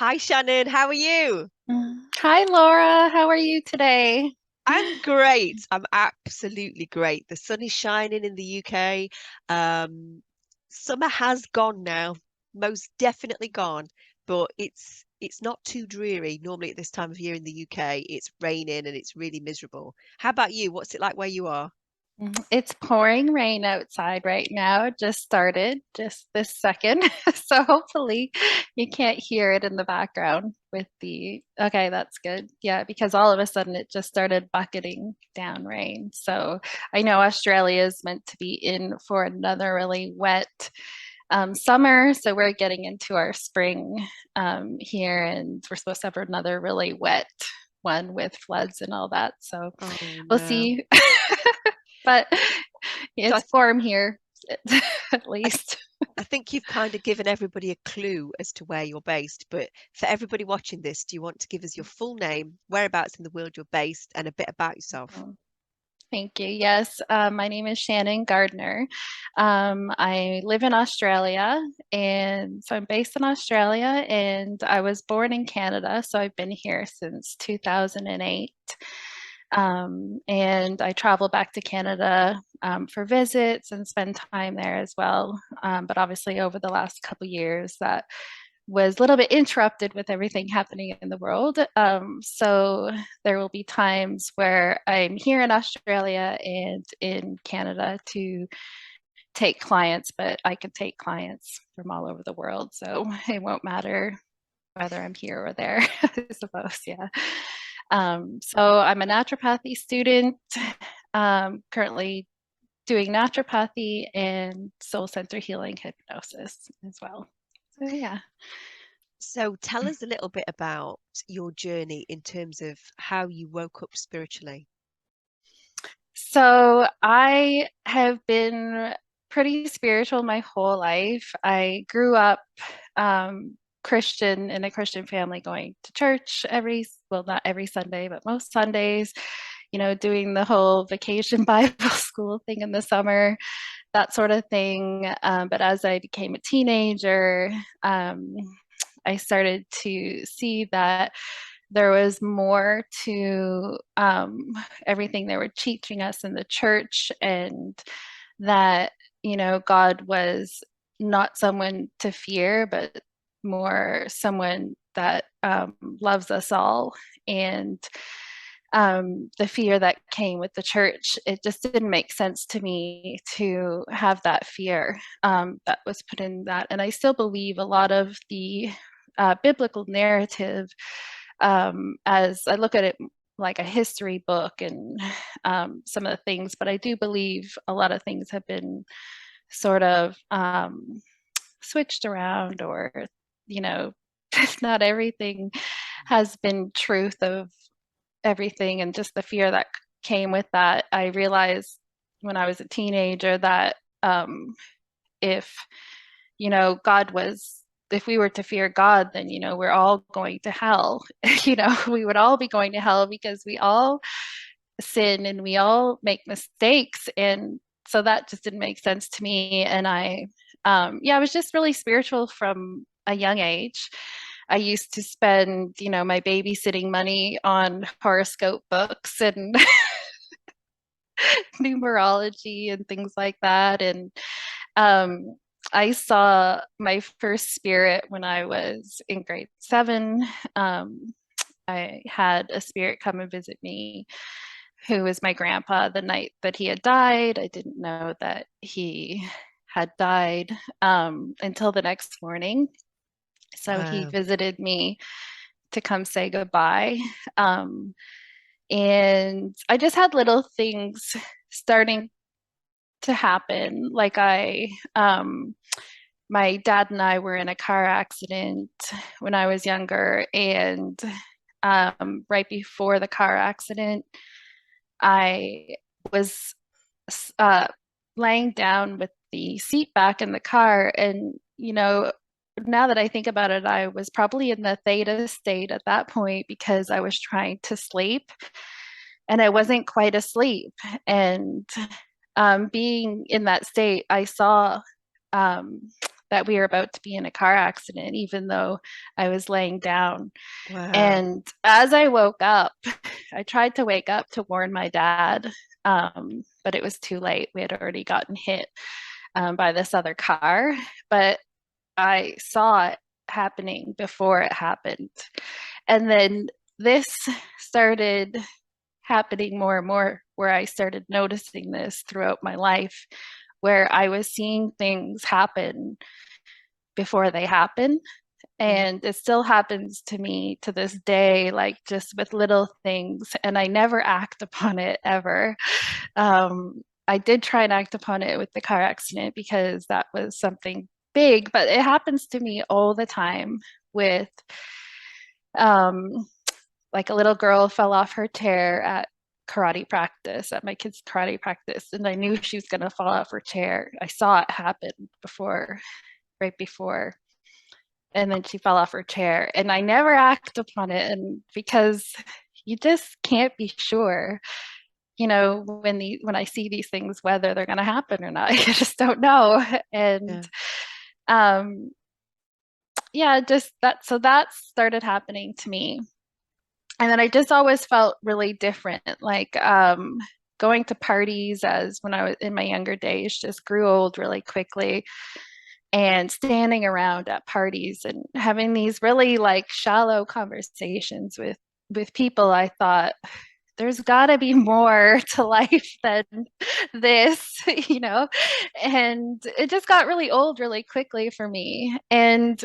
Hi Shannon, how are you? Hi, Laura. How are you today? I'm great. I'm absolutely great. The sun is shining in the UK. Um, Summer has gone now, most definitely gone, but it's not too dreary. Normally at this time of year in the UK, it's raining and it's really miserable. How about you? What's it like where you are? It's pouring rain outside right now. It just started just this second. So hopefully you can't hear it in the background with okay, that's good. Yeah, because all of a sudden it just started bucketing down rain. So I know Australia is meant to be in for another really wet summer. So we're getting into our spring here, and we're supposed to have another really wet one with floods and all that. So Oh we'll no. see. But So it's warm here, at I, least. I think you've kind of given everybody a clue as to where you're based, but for everybody watching this, do you want to give us your full name, whereabouts in the world you're based, and a bit about yourself? Mhm. Thank you. Yes, my name is Shannon Gardner. I live in Australia, and so I'm based in Australia, and I was born in Canada, so I've been here since 2008. And I travel back to Canada for visits and spend time there as well. But obviously, over the last couple years, that was a little bit interrupted with everything happening in the world. So there will be times where I'm here in Australia and in Canada to take clients, but I can take clients from all over the world. So it won't matter whether I'm here or there, I suppose. Yeah. So I'm a naturopathy student, currently doing naturopathy and soul center healing hypnosis as well. So yeah. So tell us a little bit about your journey in terms of how you woke up spiritually. So I have been pretty spiritual my whole life. I grew up Christian in a Christian family, going to church well, not every Sunday, but most Sundays, doing the whole vacation Bible school thing in the summer, that sort of thing. But as I became a teenager, I started to see that there was more to everything they were teaching us in the church, and that, God was not someone to fear, but more someone that loves us all. And the fear that came with the church, it just didn't make sense to me to have that fear that was put in that. And I still believe a lot of the biblical narrative, as I look at it like a history book, and some of the things, but I do believe a lot of things have been sort of switched around, or, you know, not everything has been truth of everything, and just the fear that came with that. I realized when I was a teenager that if, God was, if we were to fear God, then, we're all going to hell. We would all be going to hell because we all sin and we all make mistakes. And so that just didn't make sense to me. And I was just really spiritual from a young age. I used to spend, my babysitting money on horoscope books and numerology and things like that. And um, I saw my first spirit when I was in grade 7. Um, I had a spirit come and visit me, who was my grandpa, the night that he had died. I didn't know that he had died until the next morning. So he Wow. visited me to come say goodbye. Um, and I just had little things starting to happen. My dad and I were in a car accident when I was younger, and right before the car accident, I was uh, laying down with the seat back in the car. And, now that I think about it, I was probably in the theta state at that point because I was trying to sleep and I wasn't quite asleep. And being in that state, I saw um, that we were about to be in a car accident, even though I was laying down. Wow. And as I woke up, I tried to wake up to warn my dad, but it was too late. We had already gotten hit by this other car. But I saw it happening before it happened. And then this started happening more and more, where I started noticing this throughout my life, where I was seeing things happen before they happen. Yeah. And it still happens to me to this day, like just with little things, and I never act upon it ever. I did try and act upon it with the car accident because that was something big, but it happens to me all the time with um, like a little girl fell off her chair at karate practice, at my kid's karate practice, and I knew she was going to fall off her chair. I saw it happen before, right before, and then she fell off her chair, and I never act upon it. And because you just can't be sure, when I see these things, whether they're going to happen or not. You just don't know. And Yeah. um yeah, just that, so that started happening to me. And then I just always felt really different, like going to parties, as when I was in my younger days, just grew old really quickly. And standing around at parties and having these really like shallow conversations with people, I thought there's got to be more to life than this, you know? And it just got really old really quickly for me. And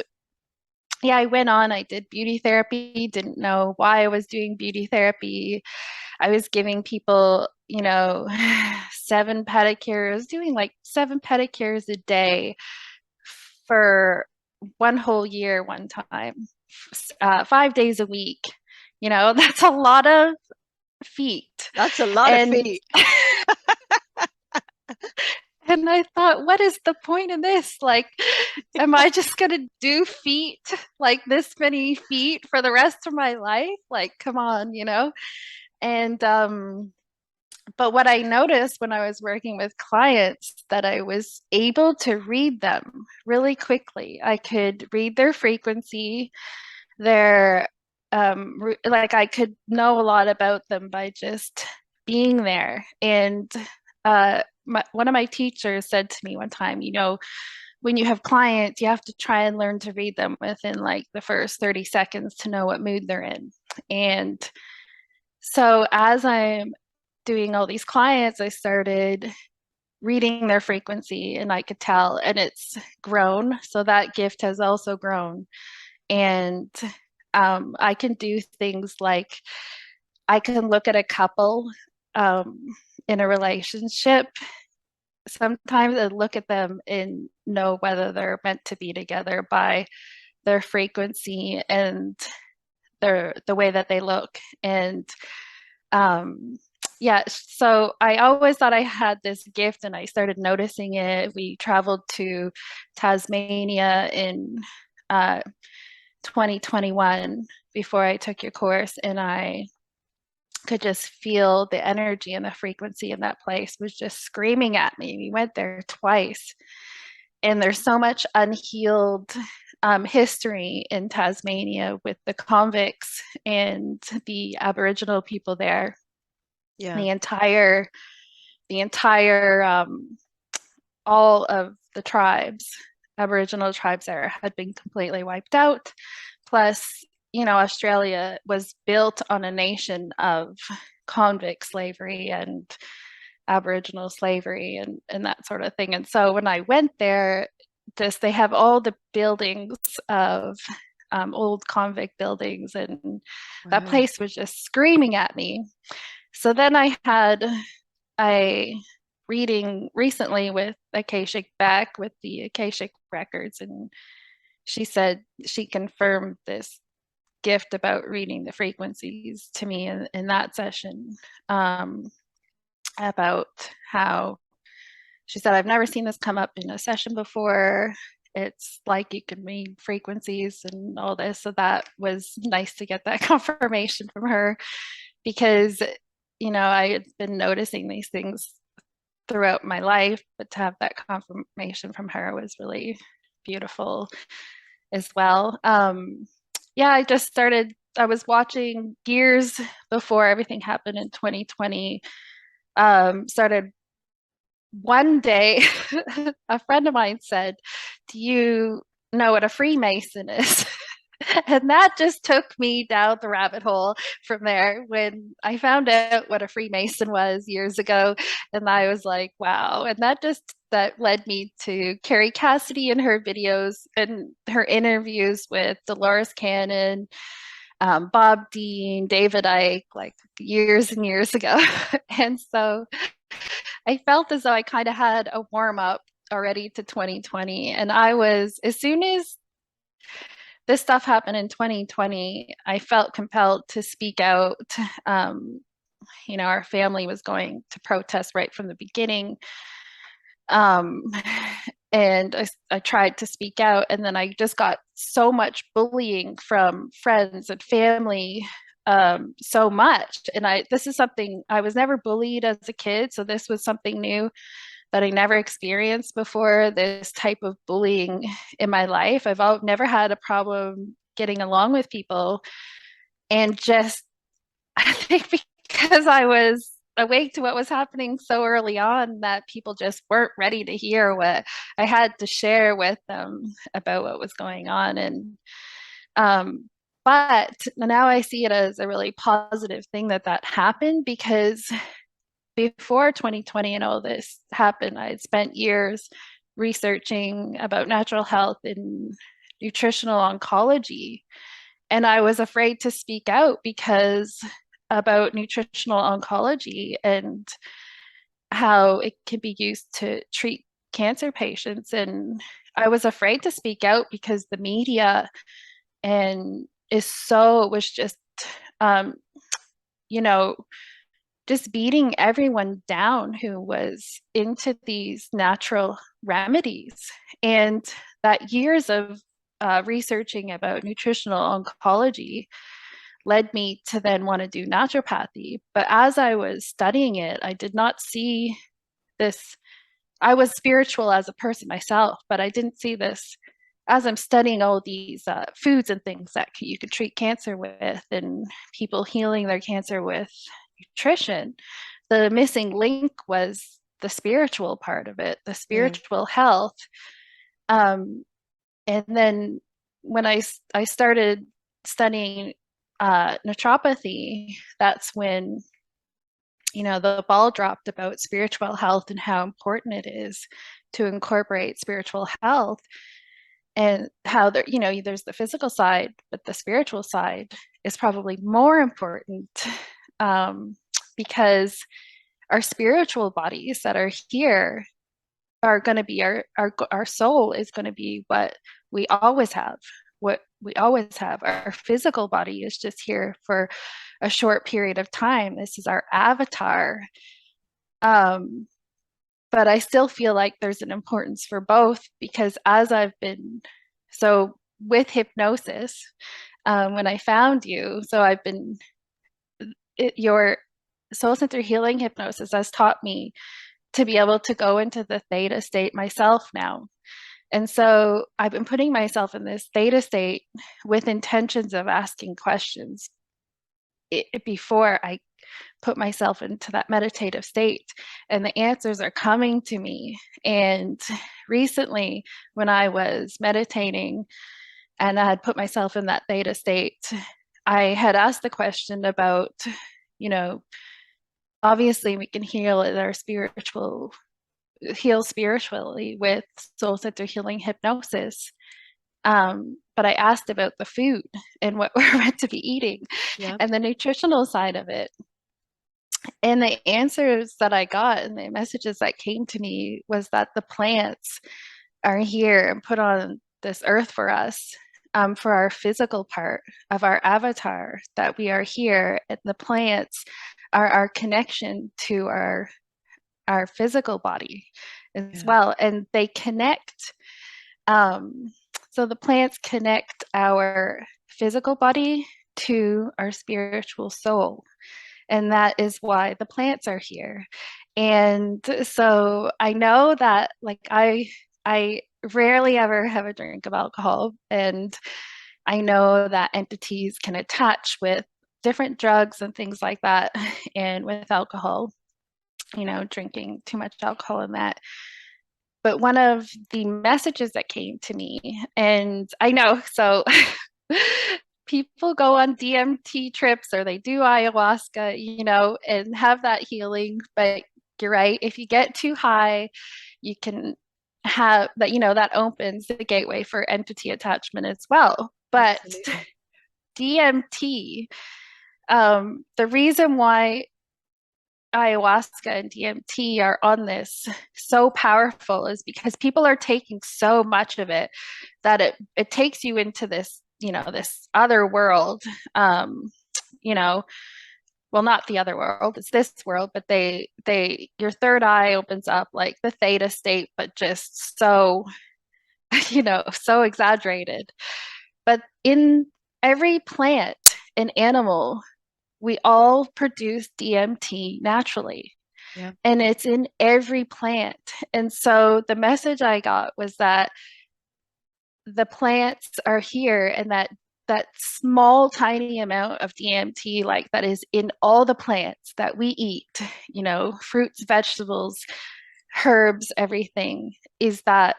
yeah, I went on, I did beauty therapy, didn't know why I was doing beauty therapy. I was giving people, 7 pedicures, doing like 7 pedicures a day for one whole year, one time, 5 days a week. That's a lot of feet. That's a lot of And feet. and I thought, what is the point in this? Like, am I just gonna do feet, like this many feet for the rest of my life? Like, come on. And but what I noticed when I was working with clients, that I was able to read them really quickly. I could read their frequency, their like I could know a lot about them by just being there. And one of my teachers said to me one time, when you have clients, you have to try and learn to read them within like the first 30 seconds to know what mood they're in. And so as I'm doing all these clients, I started reading their frequency, and I could tell, and it's grown. So that gift has also grown. And I can do things like I can look at a couple um, in a relationship sometimes and look at them and know whether they're meant to be together by their frequency and the way that they look. And um, yeah, so I always thought I had this gift, and I started noticing it. We traveled to Tasmania in 2021 before I took your course, and I could just feel the energy and the frequency in that place was just screaming at me. We went there twice, and there's so much unhealed history in Tasmania with the convicts and the Aboriginal people there. Yeah. The entire all of the tribes, Aboriginal tribes there, had been completely wiped out. Plus, Australia was built on a nation of convict slavery and Aboriginal slavery and that sort of thing. And so when I went there, they have all the buildings of old convict buildings, and that Wow. place was just screaming at me. So then I had a reading recently with Akashic Beck with the Akashic Records, and she said she confirmed this gift about reading the frequencies to me in that session, about how she said, I've never seen this come up in a session before. It's like you can read frequencies and all this. So that was nice to get that confirmation from her, because, I had been noticing these things throughout my life, but to have that confirmation from her was really beautiful as well. Yeah, I was watching years before everything happened in 2020. Started one day, a friend of mine said, "Do you know what a Freemason is?" And that just took me down the rabbit hole from there when I found out what a Freemason was years ago. And I was like, wow. And that led me to Carrie Cassidy and her videos and her interviews with Dolores Cannon, Bob Dean, David Icke, like years and years ago. And so I felt as though I kind of had a warm up already to 2020. And as soon as this stuff happened in 2020, I felt compelled to speak out. Um, our family was going to protest right from the beginning. Um, and I tried to speak out, and then I just got so much bullying from friends and family, so much. And this is something I was never bullied as a kid, so this was something new that I never experienced before, this type of bullying in my life. I've never had a problem getting along with people. And just, I think because I was awake to what was happening so early on, that people just weren't ready to hear what I had to share with them about what was going on. And, but now I see it as a really positive thing that happened, because before 2020 and all this happened, I had spent years researching about natural health and nutritional oncology. And I was afraid to speak out because about nutritional oncology and how it can be used to treat cancer patients. And I was afraid to speak out because the media and was just, um, you know, just beating everyone down who was into these natural remedies. And that years of researching about nutritional oncology led me to then want to do naturopathy. But as I was studying it, I did not see this. I was spiritual as a person myself, but I didn't see this as I'm studying all these foods and things that you could treat cancer with, and people healing their cancer with nutrition. The missing link was the spiritual part of it, the spiritual health. And then when I started studying naturopathy, that's when the ball dropped about spiritual health and how important it is to incorporate spiritual health, and how there's the physical side, but the spiritual side is probably more important, because our spiritual bodies that are here are going to be our soul is going to be what we always have. Our physical body is just here for a short period of time. This is our avatar. But I still feel like there's an importance for both, because with hypnosis, when I found you, your soul center healing hypnosis has taught me to be able to go into the theta state myself now. And so I've been putting myself in this theta state with intentions of asking questions before I put myself into that meditative state, and the answers are coming to me. And recently, when I was meditating and I had put myself in that theta state, I had asked the question about, obviously we can heal spiritually with soul center healing hypnosis. But I asked about the food and what we're meant to be eating, and the nutritional side of it. And the answers that I got and the messages that came to me was that the plants are here and put on this earth for us, for our physical part of our avatar, that we are here, and the plants are our connection to our physical body as well. And they connect. So the plants connect our physical body to our spiritual soul. And that is why the plants are here. And so I know that, like, I rarely ever have a drink of alcohol. And I know that entities can attach with different drugs and things like that. And with alcohol, drinking too much alcohol in that. But one of the messages that came to me, and I know, so people go on DMT trips or they do ayahuasca, and have that healing. But you're right, if you get too high, you can have that, that opens the gateway for entity attachment as well. But Absolutely. DMT, the reason why ayahuasca and DMT are on this so powerful is because people are taking so much of it that it takes you into this, this other world. You know, well, not the other world, it's this world, but they your third eye opens up like the theta state, but just so, so exaggerated. But in every plant and animal, we all produce DMT naturally. Yeah. And it's in every plant. And so the message I got was that the plants are here, and that small tiny amount of DMT, like that is in all the plants that we eat, fruits, vegetables, herbs, everything, is we're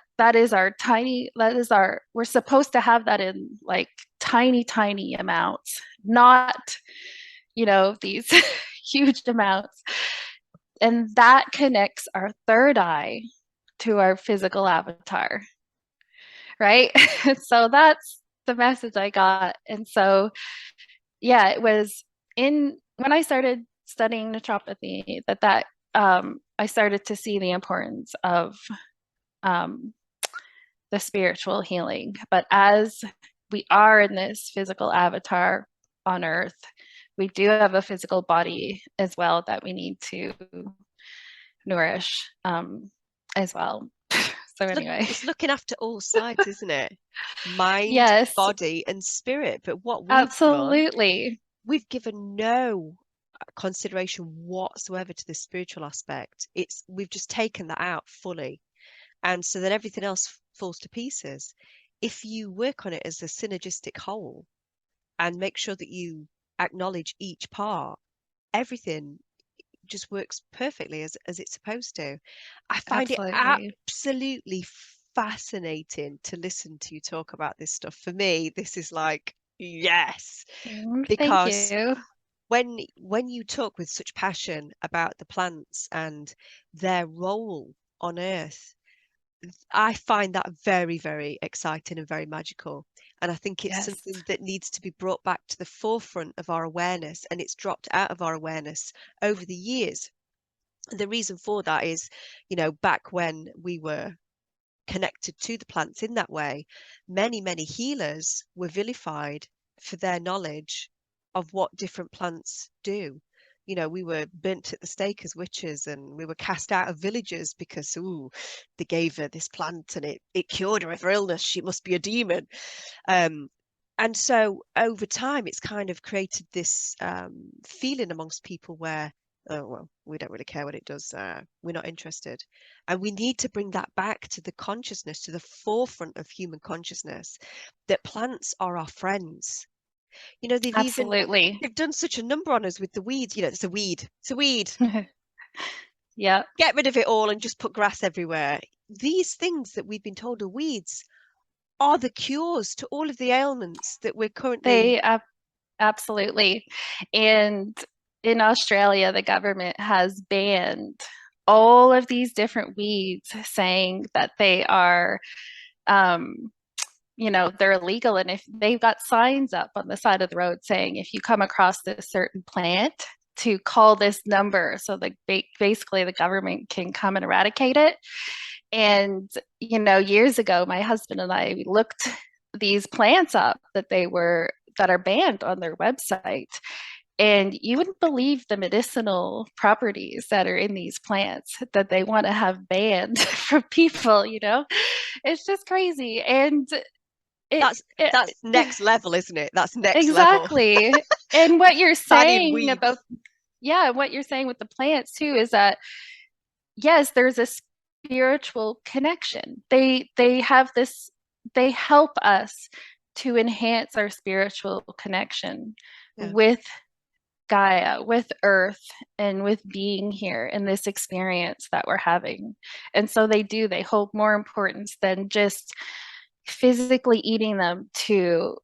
supposed to have that in like tiny amounts, not these huge amounts. And that connects our third eye to our physical avatar, right? So that's the message I got. And so, yeah, it was when I started studying naturopathy I started to see the importance of um, the spiritual healing. But as we are in this physical avatar on earth, we do have a physical body as well that we need to nourish as well. So anyway, It's looking after all sides, isn't it? Mind, yes, body, and spirit. But what absolutely. we've given no consideration whatsoever to the spiritual aspect. We've just taken that out fully. And so then everything else falls to pieces. If you work on it as a synergistic whole and make sure that you acknowledge each part, everything just works perfectly as it's supposed to. I find it Absolutely. absolutely fascinating to listen to you talk about this stuff. For me, this is like, yes, Thank because you. when you talk with such passion about the plants and their role on Earth, I find that very, very exciting and very magical. And I think it's Yes. something that needs to be brought back to the forefront of our awareness, and it's dropped out of our awareness over the years. And the reason for that is, back when we were connected to the plants in that way, many healers were vilified for their knowledge of what different plants do. We were burnt at the stake as witches, and we were cast out of villages because, they gave her this plant and it cured her of her illness. She must be a demon. Um, and so over time, it's kind of created this feeling amongst people where, oh, well, we don't really care what it does. We're not interested. And we need to bring that back to the consciousness, to the forefront of human consciousness, that plants are our friends. Absolutely. They've done such a number on us with the weeds. It's a weed. It's a weed. Yeah. Get rid of it all and just put grass everywhere. These things that we've been told are weeds are the cures to all of the ailments that we're currently. They absolutely. And in Australia, the government has banned all of these different weeds, saying that they are, um, they're illegal. And if they've got signs up on the side of the road saying, if you come across this certain plant, to call this number, so that basically the government can come and eradicate it. And, years ago, my husband and I looked these plants up that are banned on their website. And you wouldn't believe the medicinal properties that are in these plants that they want to have banned from people, It's just crazy. And it, That's it that's next level, isn't it? That's next level. exactly. And what you're Banning saying about, weeds. yeah, what you're saying with the plants too is that, yes, there's a spiritual connection. They have this, they help us to enhance our spiritual connection Yeah. with Gaia, with Earth, and with being here in this experience that we're having. And so they hold more importance than just physically eating them to,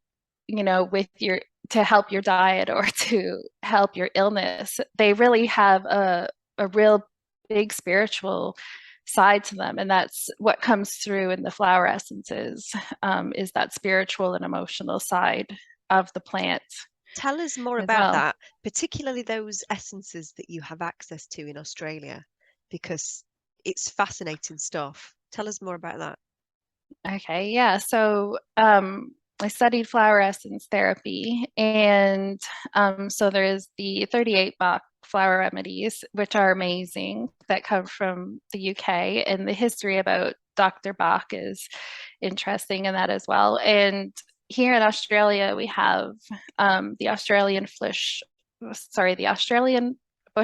with your, to help your diet or to help your illness. They really have a real big spiritual side to them. And that's what comes through in the flower essences, is that spiritual and emotional side of the plant Tell us more as about well. that, particularly those essences that you have access to in Australia, because it's fascinating stuff. Tell us more about that. Okay, yeah. So I studied flower essence therapy, and so there's the 38 Bach flower remedies, which are amazing, that come from the UK, and the history about Dr. Bach is interesting in that as well. And here in Australia, we have the Australian bush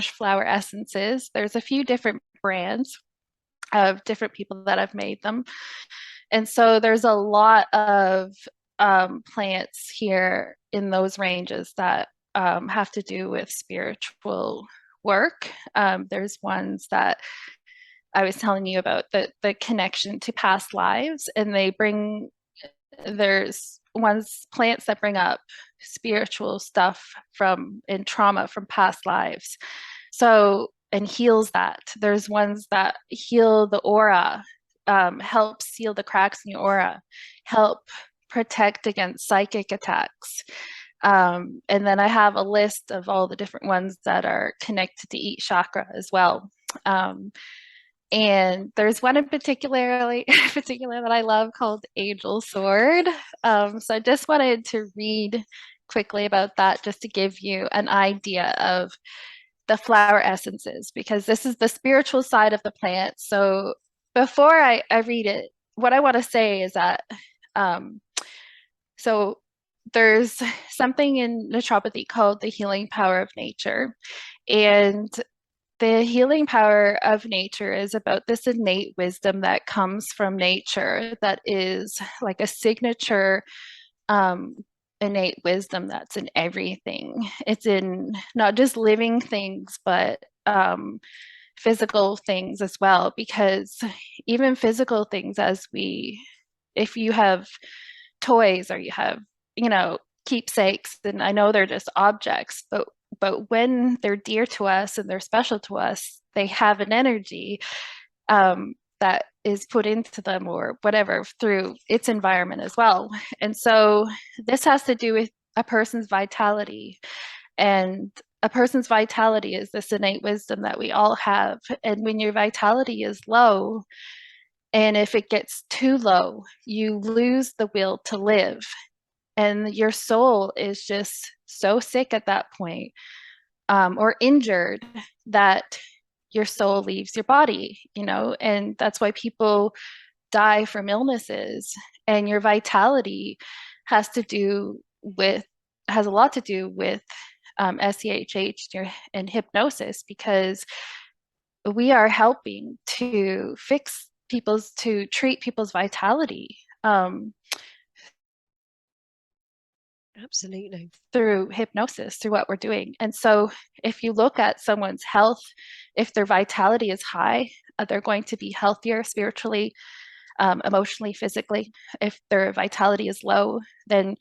flower essences. There's a few different brands of different people that have made them. And so there's a lot of plants here in those ranges that have to do with spiritual work. There's ones that I was telling you about, the connection to past lives, and there's ones, plants that bring up spiritual stuff from in trauma from past lives. So, and heals that. There's ones that heal the aura, help seal the cracks in your aura, help protect against psychic attacks. And then I have a list of all the different ones that are connected to each chakra as well. And there's one in particular that I love called Angel Sword. So I just wanted to read quickly about that, just to give you an idea of the flower essences, because this is the spiritual side of the plant. So before I read it, what I want to say is that so there's something in naturopathy called the healing power of nature. And the healing power of nature is about this innate wisdom that comes from nature, that is like a signature um, innate wisdom that's in everything. It's in not just living things, but physical things as well. Because even physical things, if you have toys, or you have, keepsakes, and I know they're just objects, but when they're dear to us and they're special to us, they have an energy that is put into them or whatever through its environment as well. And so this has to do with a person's vitality. And a person's vitality is this innate wisdom that we all have. And when your vitality is low, and if it gets too low, you lose the will to live. And your soul is just so sick at that point, or injured, that your soul leaves your body, and that's why people die from illnesses. And your vitality has to do with, has a lot to do with SCHH and hypnosis, because we are helping to treat people's vitality Absolutely. through hypnosis, through what we're doing. And so if you look at someone's health, if their vitality is high, they're going to be healthier spiritually, emotionally, physically. If their vitality is low, then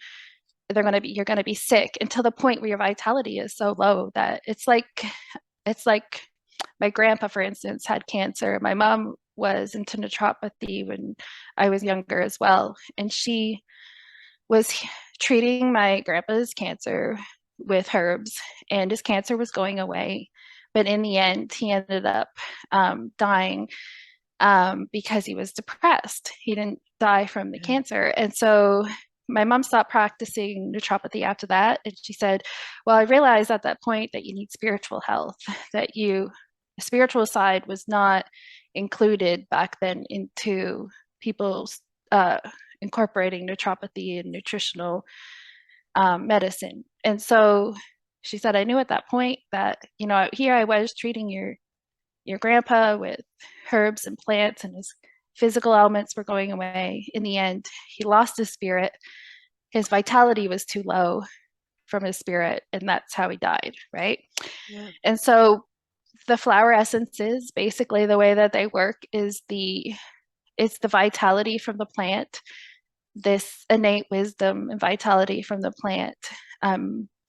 you're going to be sick, until the point where your vitality is so low that it's like my grandpa, for instance, had cancer. My mom was into naturopathy when I was younger as well, and she was treating my grandpa's cancer with herbs, and his cancer was going away. But in the end, he ended up dying because he was depressed. He didn't die from the Yeah. cancer. And so my mom stopped practicing naturopathy after that. And she said, well, I realized at that point that you need spiritual health, that the spiritual side was not included back then into people's incorporating naturopathy and nutritional medicine. And so she said, I knew at that point that, here I was treating your your grandpa with herbs and plants, and his physical elements were going away. In the end, he lost his spirit. His vitality was too low from his spirit, and that's how he died, right? Yeah. And so the flower essences, basically the way that they work is it's the vitality from the plant, this innate wisdom and vitality from the plant,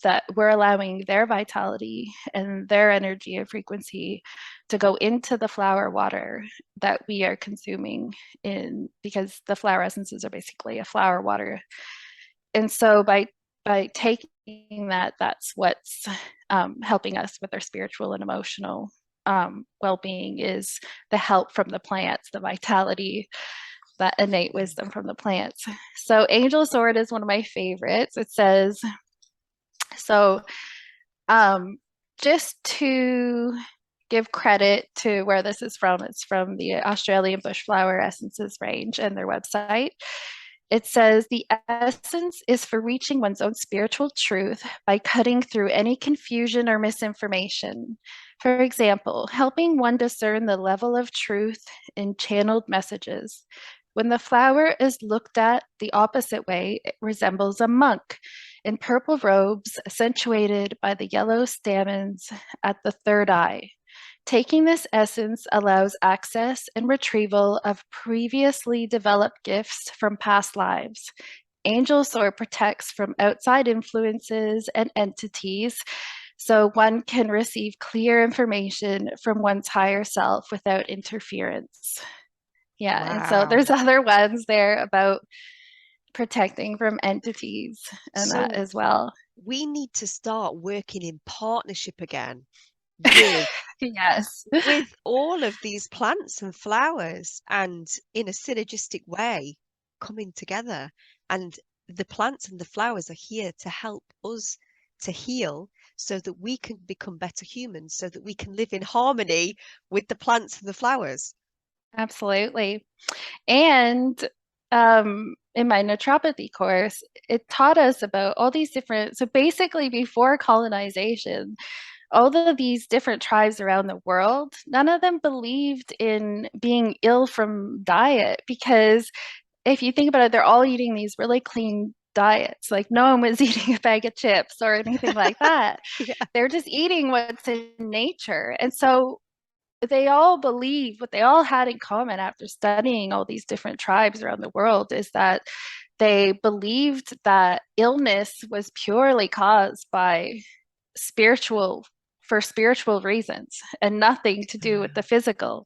that we're allowing their vitality and their energy and frequency to go into the flower water that we are consuming in, because the flower essences are basically a flower water. And so by taking that, that's what's helping us with our spiritual and emotional well-being, is the help from the plants, the vitality, that innate wisdom from the plants. So angel sword is one of my favorites. It says, so just to give credit to where this is from, it's from the Australian Bushflower Essences range and their website. It says, the essence is for reaching one's own spiritual truth by cutting through any confusion or misinformation. For example, helping one discern the level of truth in channeled messages. When the flower is looked at the opposite way, it resembles a monk in purple robes, accentuated by the yellow stamens at the third eye. Taking this essence allows access and retrieval of previously developed gifts from past lives. Angel Sword protects from outside influences and entities, so one can receive clear information from one's higher self without interference. Yeah, and so Wow. there's other ones there about protecting from entities and that So as well. we need to start working in partnership again with Yes. all of these plants and flowers, and in a synergistic way coming together. And the plants and the flowers are here to help us to heal, so that we can become better humans, so that we can live in harmony with the plants and the flowers. Absolutely. And in my naturopathy course, it taught us about all these different, so basically before colonization, all of these different tribes around the world, none of them believed in being ill from diet, because if you think about it, they're all eating these really clean diets. Like no one was eating a bag of chips or anything like that. Yeah. They're just eating what's in nature. And so they all believe, what they all had in common after studying all these different tribes around the world, is that they believed that illness was purely caused by spiritual for spiritual reasons and nothing to do with the physical.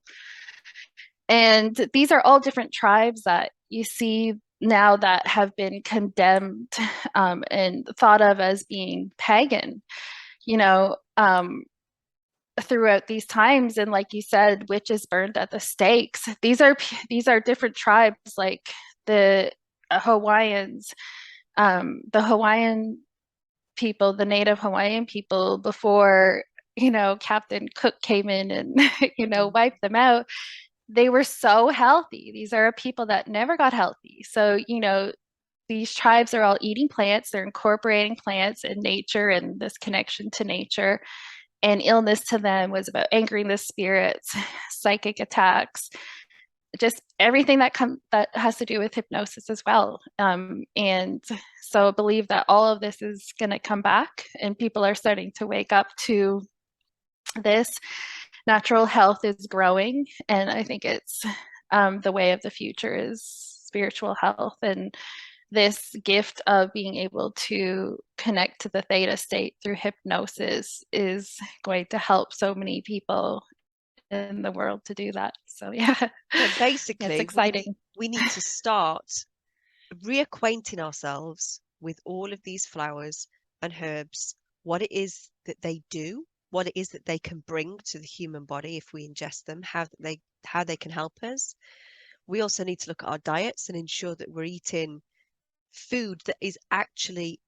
And these are all different tribes that you see now that have been condemned and thought of as being pagan, you know, throughout these times. And like you said, witches burned at the stakes. These are different tribes, like the Hawaiians, the Hawaiian people, the native Hawaiian people, before Captain Cook came in and Mm. wiped them out. They were so healthy. These are people that never got healthy. So these tribes are all eating plants. They're incorporating plants and nature and this connection to nature. And illness to them was about angering the spirits, psychic attacks, just everything that has to do with hypnosis as well. And so I believe that all of this is going to come back, and people are starting to wake up to this. Natural health is growing, and I think it's the way of the future is spiritual health, and this gift of being able to connect to the theta state through hypnosis is going to help so many people in the world to do that. So yeah, So it's basically, exciting. we need to start reacquainting ourselves with all of these flowers and herbs, what it is that they do, what it is that they can bring to the human body if we ingest them, how they can help us. We also need to look at our diets and ensure that we're eating food that is actually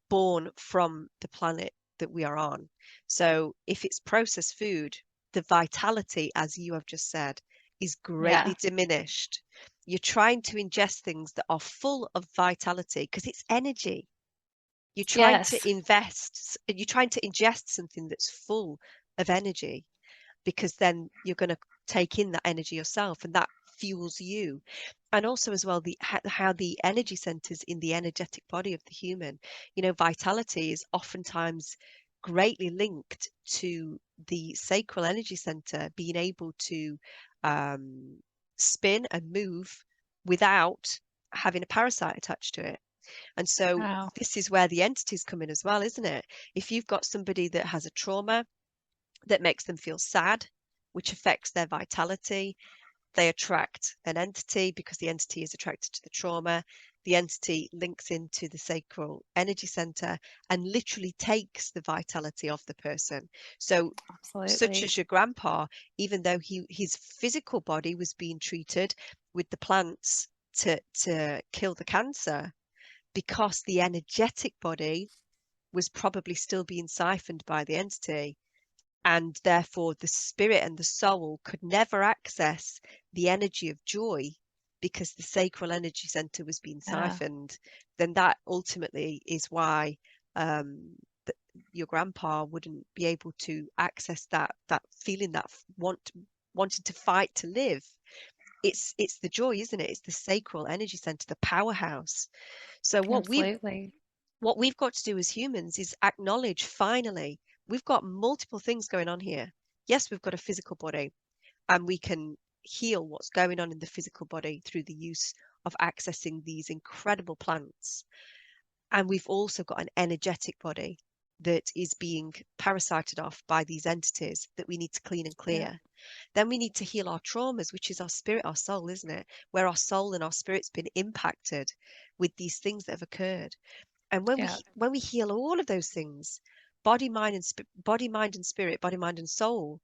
born from the planet that we are on. So if it's processed food, the vitality, as you have just said, is greatly Yeah. diminished. You're trying to ingest things that are full of vitality because it's energy. Yes. You're trying to ingest something that's full of energy. because then you're going to take in that energy yourself, and that fuels you. And also as well, how the energy centers in the energetic body of the human, vitality is oftentimes greatly linked to the sacral energy center being able to um, spin and move without having a parasite attached to it. And so Wow. this is where the entities come in as well, isn't it? If you've got somebody that has a trauma that makes them feel sad, which affects their vitality, they attract an entity because the entity is attracted to the trauma. The entity links into the sacral energy center and literally takes the vitality of the person. So, such Absolutely. as your grandpa, even though his physical body was being treated with the plants to kill the cancer, because the energetic body was probably still being siphoned by the entity, and therefore the spirit and the soul could never access the energy of joy because the sacral energy center was being Yeah. siphoned. Then that ultimately is why um, your grandpa wouldn't be able to access that feeling, that wanting to fight to live. It's the joy, isn't it? It's the sacral energy center, the powerhouse. So Absolutely. what we've got to do as humans is acknowledge, finally, we've got multiple things going on here. Yes, we've got a physical body, and we can heal what's going on in the physical body through the use of accessing these incredible plants. And we've also got an energetic body that is being parasited off by these entities that we need to clean and Yeah. clear. Then we need to heal our traumas, which is our spirit, our soul, isn't it? Where our soul and our spirit's been impacted with these things that have occurred. And Yeah. when we heal all of those things, body, mind, and spirit, body, mind, and soul,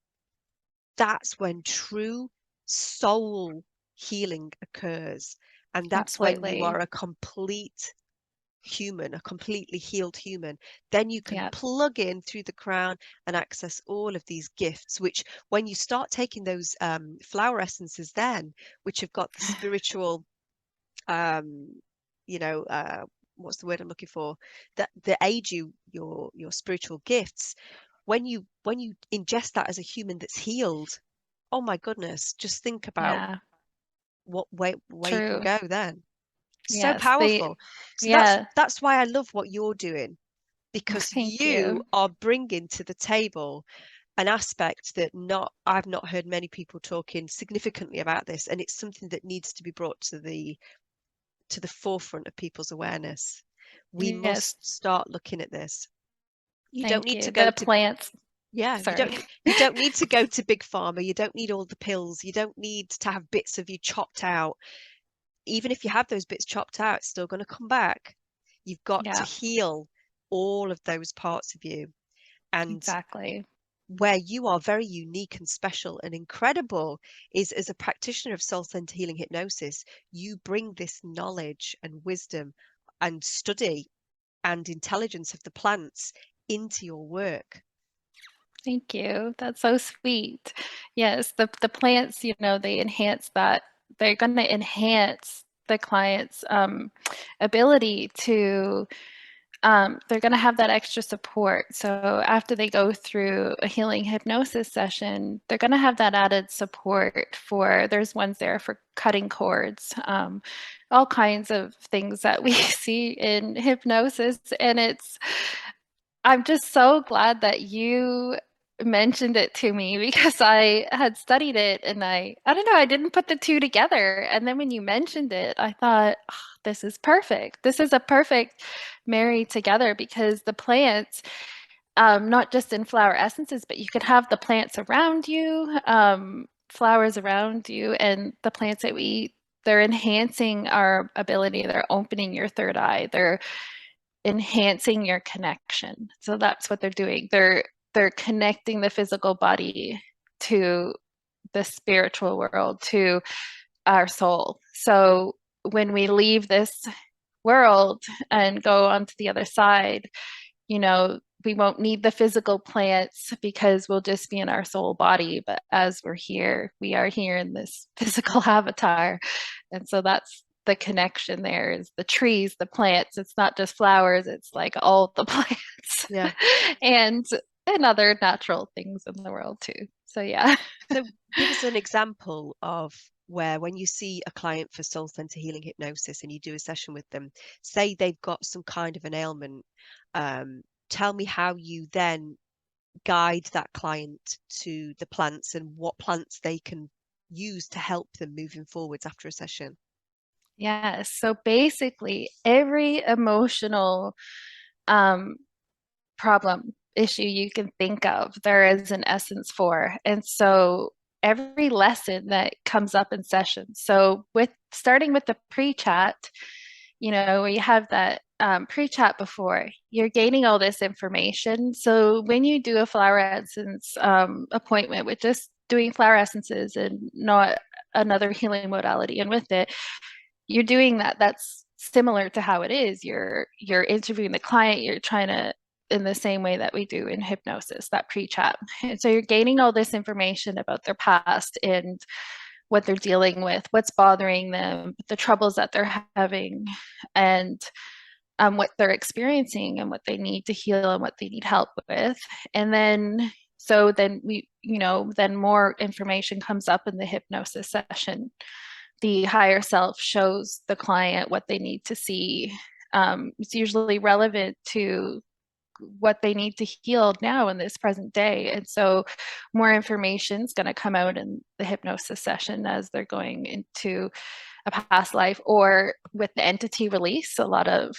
that's when true soul healing occurs, and that's when you Absolutely. are a complete human, a completely healed human. Then you can Yeah. plug in through the crown and access all of these gifts, which when you start taking those flower essences, then which have got the spiritual um, you know, what's the word I'm looking for? That aid you your spiritual gifts. When you ingest that as a human that's healed, oh my goodness, just think about Yeah. what where you can True. go then. So Yes. powerful. So Yeah. that's why I love what you're doing, because Thank you you. are bringing to the table an aspect that not I've not heard many people talking significantly about this, and it's something that needs to be brought to the forefront of people's awareness. We Yes. must start looking at this. You don't Thank need to you. go The to plants. yeah, Sorry. you don't need to go to big pharma. You don't need all the pills. You don't need to have bits of you chopped out. Even if you have those bits chopped out, it's still going to come back. You've got to Yeah. heal all of those parts of you. And Exactly. where you are very unique and special and incredible is as a practitioner of soul center healing hypnosis, you bring this knowledge and wisdom and study and intelligence of the plants into your work. Thank you. That's so sweet. Yes, the plants, they enhance that. They're going to enhance the client's ability to they're going to have that extra support. So after they go through a healing hypnosis session, they're going to have that added support for, there's ones there for cutting cords, all kinds of things that we see in hypnosis. And I'm just so glad that you mentioned it to me because I had studied it and I don't know, I didn't put the two together. And then when you mentioned it, I thought, oh, this is perfect. This is a perfect marry together because the plants, not just in flower essences, but you could have the plants around you, flowers around you, and the plants that we eat, they're enhancing our ability. They're opening your third eye. They're enhancing your connection. So that's what they're doing. They're connecting the physical body to the spiritual world, to our soul. So when we leave this world and go on to the other side, we won't need the physical plants because we'll just be in our soul body. But as we're here, we are here in this physical avatar. And so that's the connection there is the trees, the plants. It's not just flowers, it's like all the plants Yeah. and other natural things in the world too. So yeah. So give us an example of where when you see a client for soul center healing hypnosis and you do a session with them, say they've got some kind of an ailment, tell me how you then guide that client to the plants and what plants they can use to help them moving forwards after a session. Yes. So basically, every emotional um, problem, issue you can think of, there is an essence for. And so every lesson that comes up in sessions. So with starting with the pre-chat, where you have that pre-chat before, you're gaining all this information. So when you do a flower essence appointment with just doing flower essences and not another healing modality, and with it, you're doing that's similar to how it is. You're interviewing the client, you're trying to, in the same way that we do in hypnosis, that pre-chat. And so you're gaining all this information about their past and what they're dealing with, what's bothering them, the troubles that they're having, and what they're experiencing and what they need to heal and what they need help with. And then then more information comes up in the hypnosis session. The higher self shows the client what they need to see. It's usually relevant to what they need to heal now in this present day. And so more information is going to come out in the hypnosis session as they're going into a past life, or with the entity release, a lot of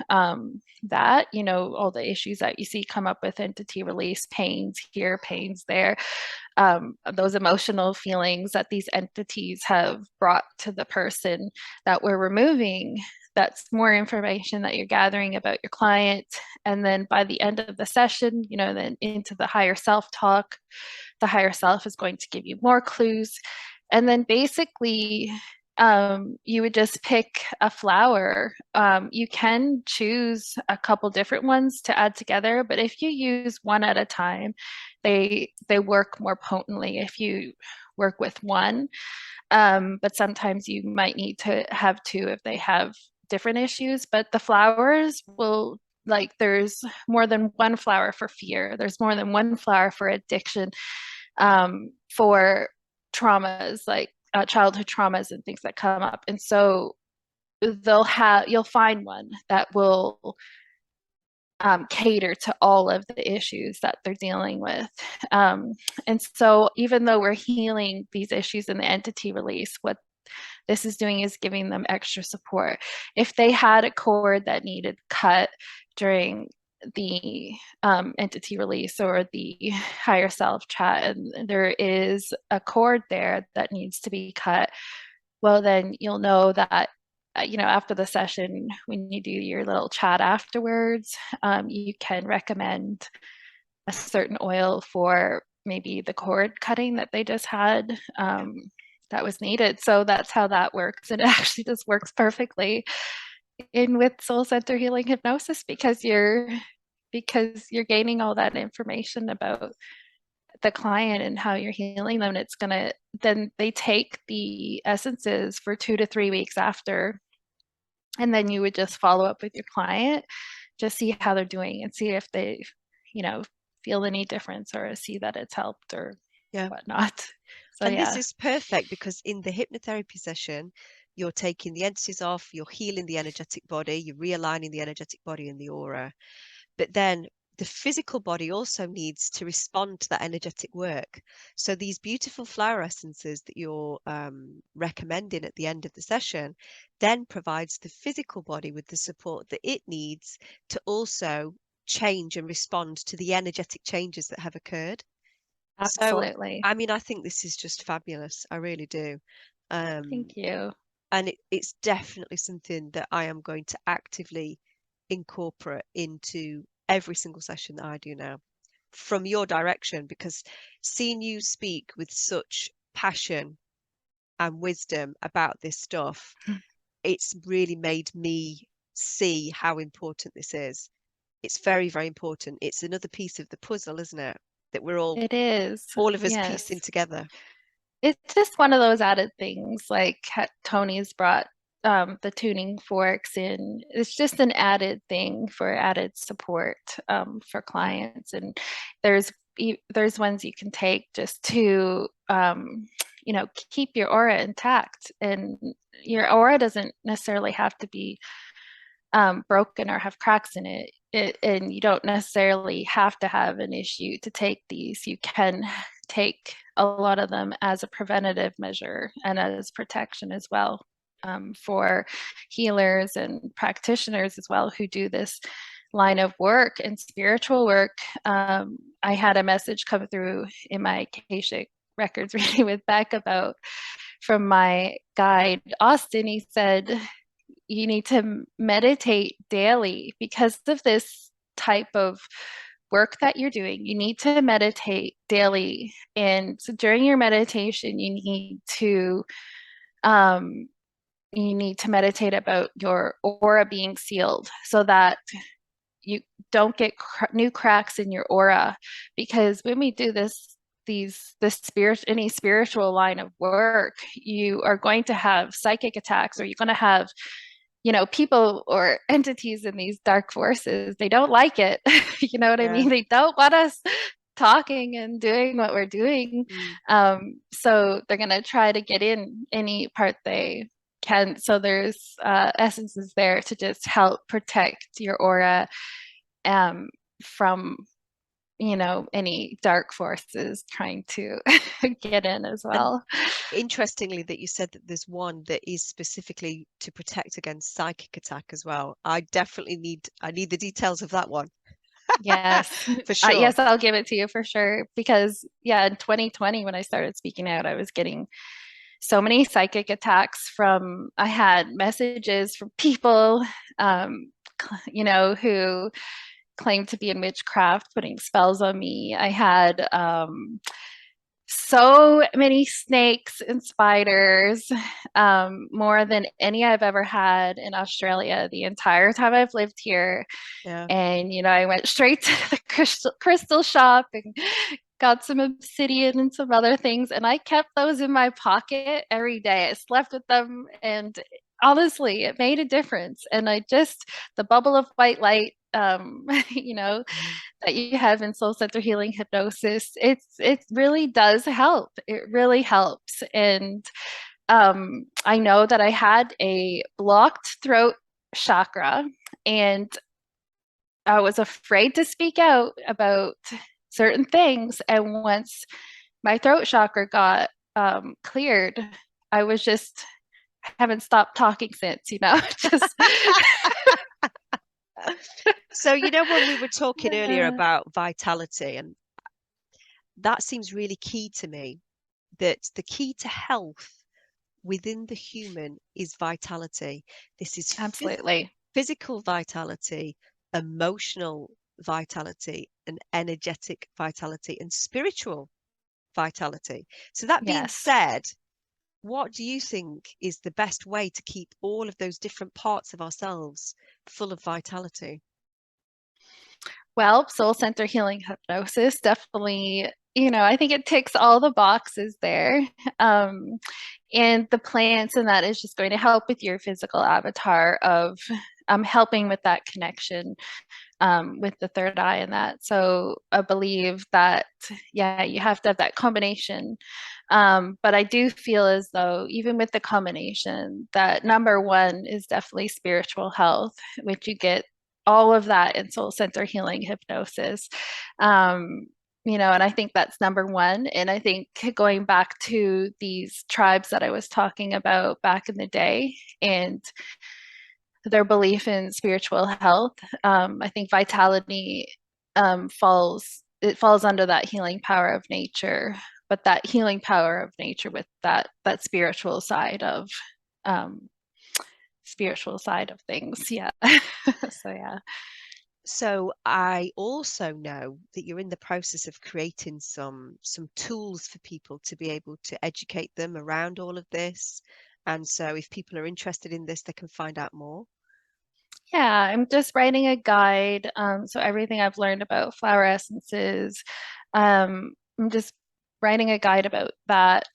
that, all the issues that you see come up with entity release, pains here, pains there, those emotional feelings that these entities have brought to the person that we're removing. That's more information that you're gathering about your client. And then by the end of the session, then into the higher self talk. The higher self is going to give you more clues. And then basically, you would just pick a flower. You can choose a couple different ones to add together, but if you use one at a time, they work more potently if you work with one. But sometimes you might need to have two if they have different issues. But the flowers will, like, there's more than one flower for fear. There's more than one flower for addiction, for traumas, like childhood traumas and things that come up. And so you'll find one that will cater to all of the issues that they're dealing with. And so even though we're healing these issues in the entity release, what this is doing is giving them extra support. If they had a cord that needed cut during the entity release or the higher self chat, and there is a cord there that needs to be cut, well, then you'll know that after the session, when you do your little chat afterwards, you can recommend a certain oil for maybe the cord cutting that they just had, that was needed. So that's how that works. And it actually just works perfectly in with soul center healing hypnosis, because you're gaining all that information about the client and how you're healing them. It's gonna, then they take the essences for 2 to 3 weeks after, and then you would just follow up with your client, just see how they're doing and see if they, feel any difference or see that it's helped or Yeah. whatnot. So And yeah. this is perfect because in the hypnotherapy session, you're taking the entities off, you're healing the energetic body, you're realigning the energetic body and the aura. But then the physical body also needs to respond to that energetic work. So these beautiful flower essences that you're recommending at the end of the session then provides the physical body with the support that it needs to also change and respond to the energetic changes that have occurred. So, Absolutely. I mean, I think this is just fabulous. I really do. Um, Thank you. and it's definitely something that I am going to actively incorporate into every single session that I do now from your direction, because seeing you speak with such passion and wisdom about this stuff, it's really made me see how important this is. It's very, very important. It's another piece of the puzzle, isn't it? That we're It is. all of us piecing Yes. together. It's just one of those added things, like Tony's brought the tuning forks in. It's just an added thing for added support for clients. And there's there's ones you can take just to keep your aura intact. And your aura doesn't necessarily have to be broken or have cracks in it, and you don't necessarily have to have an issue to take these. You can take a lot of them as a preventative measure and as protection as well, for healers and practitioners as well who do this line of work and spiritual work. I had a message come through in my Akashic records reading with Beck about from my guide Austin. He said you need to meditate daily because of this type of work that you're doing. You need to meditate daily, and so during your meditation um, you need to meditate about your aura being sealed so that you don't get new cracks in your aura. Because when we do any spiritual line of work, you are going to have psychic attacks, or you're going to have people or entities in these dark forces. They don't like it. You know what I Yeah. mean? They don't want us talking and doing what we're doing. So they're going to try to get in any part they can. So there's essences there to just help protect your aura from any dark forces trying to get in as And well. interestingly that you said that there's one that is specifically to protect against psychic attack as well. I need the details of that one. Yes. For sure. Yes, I'll give it to you for sure. Because, yeah, in 2020, when I started speaking out, I was getting so many psychic attacks I had messages from people, who claimed to be in witchcraft, putting spells on me. I had so many snakes and spiders, more than any I've ever had in Australia the entire time I've lived here. Yeah. And, I went straight to the crystal shop and got some obsidian and some other things. And I kept those in my pocket every day. I slept with them. And honestly, it made a difference. And the bubble of white light, Mhm. that you have in soul center healing hypnosis, it really does help. It really helps. And I know that I had a blocked throat chakra, and I was afraid to speak out about certain things. And once my throat chakra got cleared, I was just haven't stopped talking since, just So, when we were talking earlier about vitality, and that seems really key to me, that the key to health within the human is vitality. This is absolutely. physical vitality, emotional vitality, and energetic vitality, and spiritual vitality. So, that being Yes. said, what do you think is the best way to keep all of those different parts of ourselves full of vitality? Well, soul center healing hypnosis definitely, I think it ticks all the boxes there. Um, and the plants and that is just going to help with your physical avatar of helping with that connection with the third eye and that. So I believe that, yeah, you have to have that combination. But I do feel as though even with the combination, that number one is definitely spiritual health, which you get all of that in soul center healing hypnosis. Um, and I think that's number one. And I think going back to these tribes that I was talking about back in the day and their belief in spiritual health, I think vitality falls under that healing power of nature, but that healing power of nature with that um, spiritual side of things. Yeah. So yeah. So I also know that you're in the process of creating some tools for people to be able to educate them around all of this. And so if people are interested in this, they can find out more. Yeah, I'm just writing a guide. So everything I've learned about flower essences, I'm just writing a guide about that.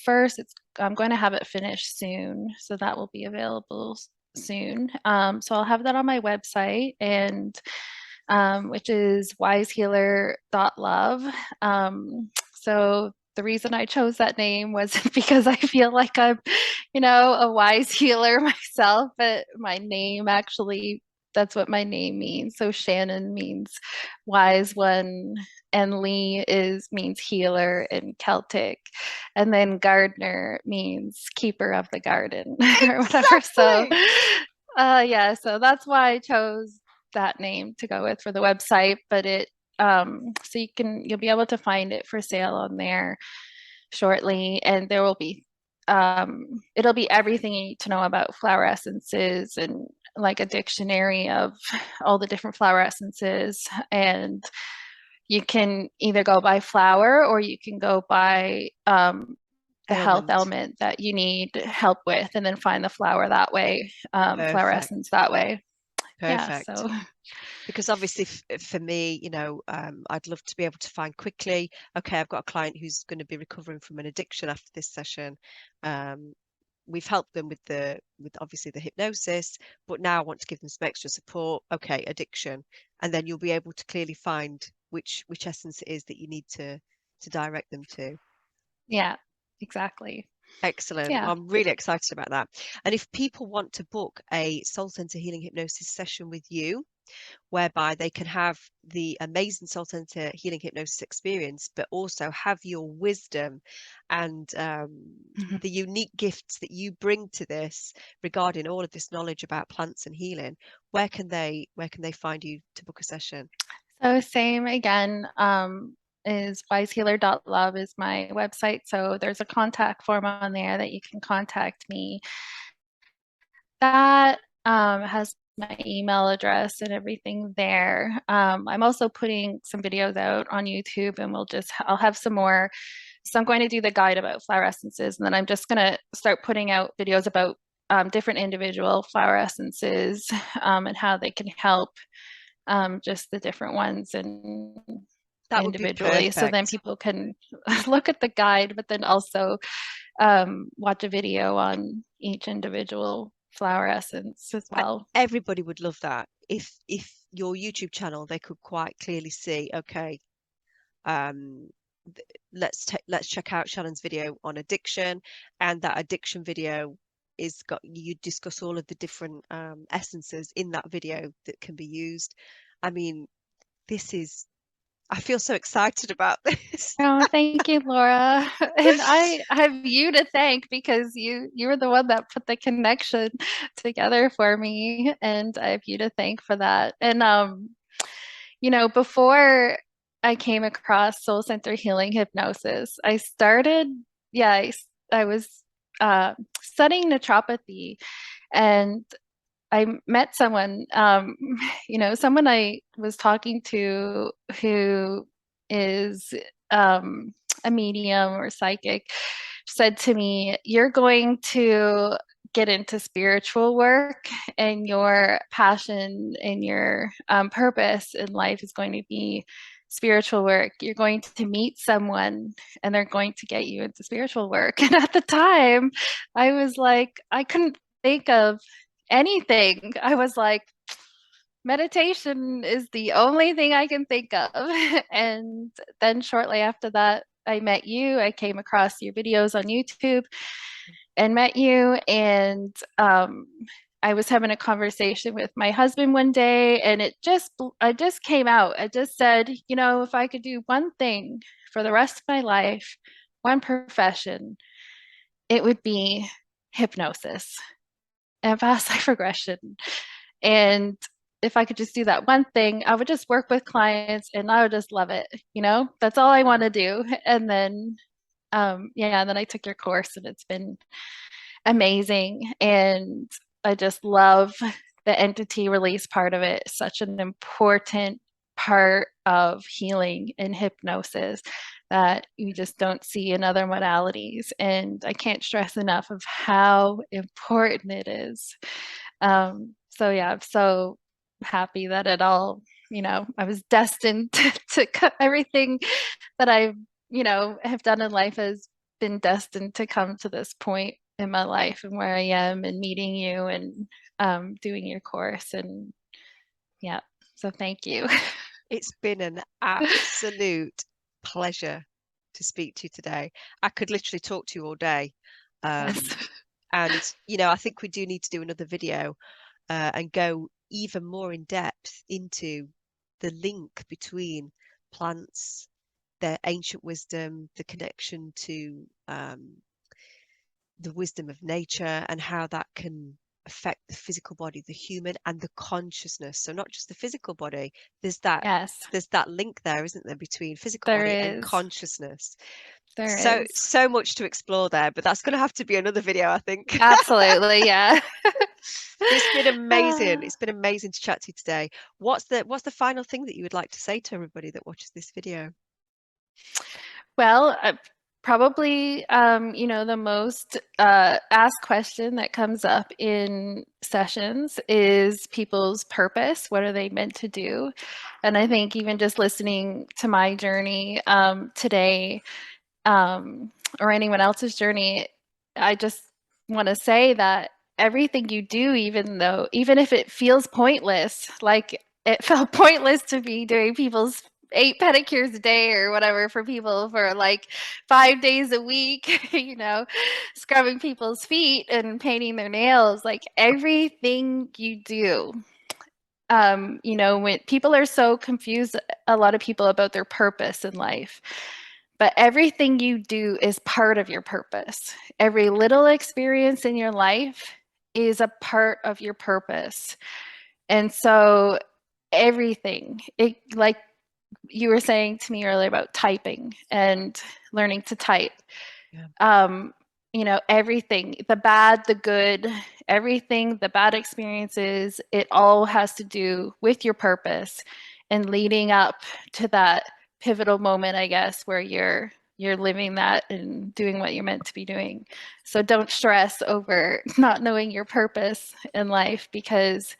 First, I'm going to have it finished soon, so that will be available soon. So I'll have that on my website, and which is wisehealer.love. So the reason I chose that name was because I feel like I'm, a wise healer myself, but my name actually, that's what my name means. So Shannon means wise one, and Lee means healer in Celtic, and then Gardner means keeper of the garden or whatever. So Exactly. yeah, so that's why I chose that name to go with for the website, but so you'll be able to find it for sale on there shortly, and there will be it'll be everything you need to know about flower essences, and like a dictionary of all the different flower essences. And you can either go by flower, or you can go by the health Ailment. element that you need help with, and then find the flower that way, flower Perfect. essence that way. Yeah, Perfect. so Because obviously for me, I'd love to be able to find quickly, okay, I've got a client who's going to be recovering from an addiction after this session. Um, we've helped them with obviously the hypnosis, but now I want to give them some extra support. Okay, addiction. And then you'll be able to clearly find which essence it is that you need to direct them to. yeah, exactly. Excellent. Yeah. Well, I'm really excited about that. And if people want to book a soul center healing hypnosis session with you, whereby they can have the amazing soul center healing hypnosis experience, but also have your wisdom and the unique gifts that you bring to this regarding all of this knowledge about plants and healing, where can they find you to book a session? So same again, is wisehealer.love is my website. So there's a contact form on there that you can contact me. That has my email address and everything there. I'm also putting some videos out on YouTube, and I'll have some more. So I'm going to do the guide about flower essences, and then I'm just going to start putting out videos about different individual flower essences, and how they can help, just the different ones and That would be individually. So then perfect. people can look at the guide, but then also watch a video on each individual flower essence as well. Everybody would love that. If your YouTube channel, they could quite clearly see, okay, um, let's check out Shannon's video on addiction, and that addiction video is got you discuss all of the different essences in that video that can be used. I mean, this is I feel so excited about this. Oh, thank you, Laura. And I have you to thank, because you were the one that put the connection together for me, and I have you to thank for that. And before I came across soul center healing hypnosis, yeah, I was studying naturopathy, and I met someone, someone I was talking to who is a medium or psychic, said to me, "You're going to get into spiritual work, and your passion and your purpose in life is going to be spiritual work. You're going to meet someone, and they're going to get you into spiritual work." And at the time, I was like, I couldn't think of anything. I was like, meditation is the only thing I can think of. And then shortly after that, I met you. I came across your videos on YouTube and met you. And I was having a conversation with my husband one day, and I just came out. I just said, if I could do one thing for the rest of my life, one profession, it would be hypnosis and fast life regression. And if I could just do that one thing, I would just work with clients, and I would just love it. That's all I want to do. And then, yeah, and then I took your course, and it's been amazing. And I just love the entity release part of it. Such an important part of healing and hypnosis that you just don't see in other modalities. And I can't stress enough of how important it is. So yeah, I'm so happy that I was destined to everything that have done in life has been destined to come to this point in my life, and where I am, and meeting you, and doing your course. And yeah. So thank you. It's been an absolute pleasure to speak to you today. I could literally talk to you all day. Yes. And, I think we do need to do another video and go even more in depth into the link between plants, their ancient wisdom, the connection to the wisdom of nature, and how that can affect the physical body, the human, and the consciousness. So not just the physical body, there's that Yes, there's that link there, isn't there, between physical there body and is. consciousness. There So is. so much to explore there, but that's going to have to be another video, I think. Absolutely, yeah. But it's been amazing. Ah. It's been amazing to chat to you today. What's the final thing that you would like to say to everybody that watches this video? Well, probably, the most asked question that comes up in sessions is people's purpose. What are they meant to do? And I think even just listening to my journey today, or anyone else's journey, I just want to say that everything you do, even if it feels pointless, like it felt pointless to be doing people's 8 pedicures a day or whatever for people for like 5 days a week, scrubbing people's feet and painting their nails, like everything you do. When people are so confused, a lot of people about their purpose in life, but everything you do is part of your purpose. Every little experience in your life is a part of your purpose. And so everything, like you were saying to me earlier about typing and learning to type. Yeah. Everything, the bad, the good, everything, the bad experiences, it all has to do with your purpose and leading up to that pivotal moment, I guess, where you're living that and doing what you're meant to be doing. So don't stress over not knowing your purpose in life, because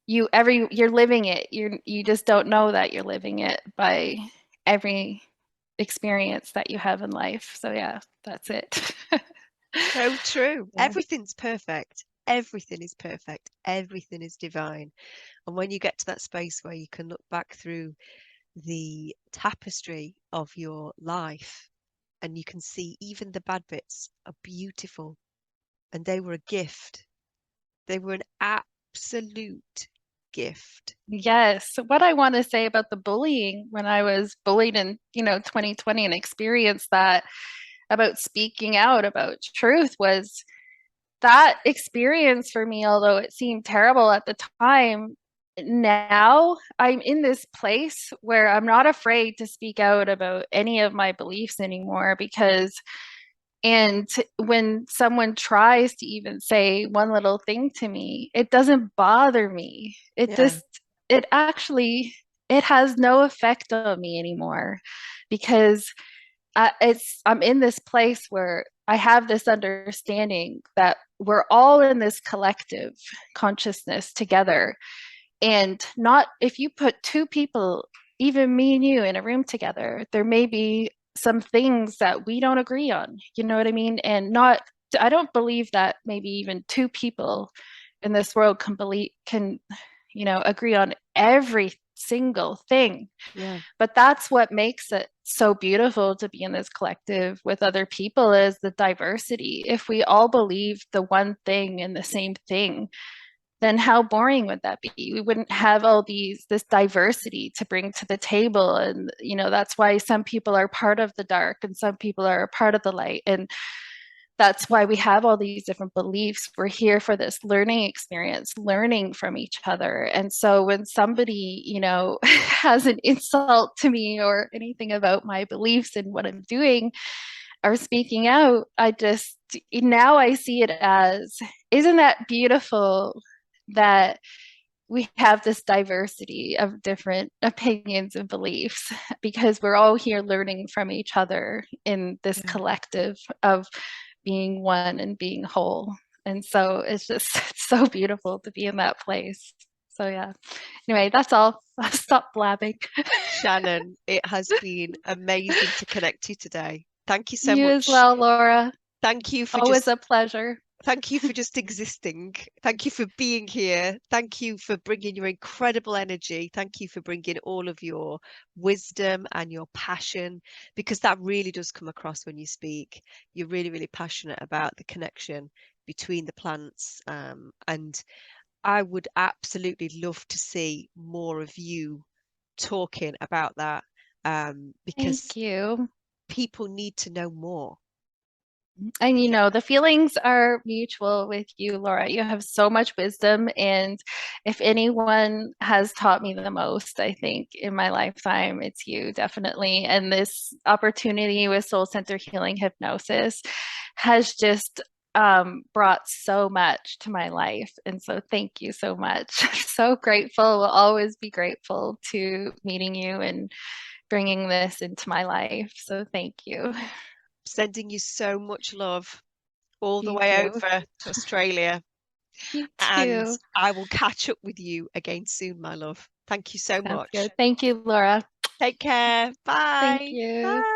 you're living it. You just don't know that you're living it by every experience that you have in life. So yeah, that's it. So true. Yeah. Everything's perfect. Everything is perfect. Everything is divine. And when you get to that space where you can look back through the tapestry of your life and you can see even the bad bits are beautiful and they were a gift. They were an absolute gift. Yes. What I want to say about the bullying, when I was bullied in, 2020 and experienced that, about speaking out about truth, was that experience for me, although it seemed terrible at the time, now I'm in this place where I'm not afraid to speak out about any of my beliefs anymore, because and when someone tries to even say one little thing to me, it doesn't bother me. Yeah, It actually, it has no effect on me anymore, because I'm in this place where I have this understanding that we're all in this collective consciousness together. And not, if you put two people, even me and you, in a room together, there may be some things that we don't agree on. You know what I mean? And not, I don't believe that maybe even two people in this world can agree on every single thing. yeah, But that's what makes it so beautiful to be in this collective with other people, is the diversity. If we all believe the one thing and the same thing, then how boring would that be? We wouldn't have this diversity to bring to the table. And that's why some people are part of the dark and some people are a part of the light. And that's why we have all these different beliefs. We're here for this learning experience, learning from each other. And so when somebody, has an insult to me or anything about my beliefs and what I'm doing or speaking out, now I see it as, isn't that beautiful that we have this diversity of different opinions and beliefs, because we're all here learning from each other in this yeah. collective of being one and being whole. And so it's just it's so beautiful to be in that place. So yeah. Anyway, that's all. I'll stop blabbing. Shannon, it has been amazing to connect you today. Thank you so You as much. well, Laura. Thank you for Always just a pleasure. Thank you for just existing. Thank you for being here. Thank you for bringing your incredible energy. Thank you for bringing all of your wisdom and your passion, because that really does come across when you speak. You're really, really passionate about the connection between the plants. And I would absolutely love to see more of you talking about that, because Thank you. people need to know more. And the feelings are mutual with you, Laura. You have so much wisdom. And if anyone has taught me the most, I think, in my lifetime, it's you, definitely. And this opportunity with Soul Center Healing Hypnosis has just brought so much to my life. And so thank you so much. So grateful. Will always be grateful to meeting you and bringing this into my life. So thank you. Sending you so much love all the You way too. over to Australia. You And too. I will catch up with you again soon, my love. Thank you so Sounds much. good. Thank you, Laura. Take care. Thank Bye. you. Bye.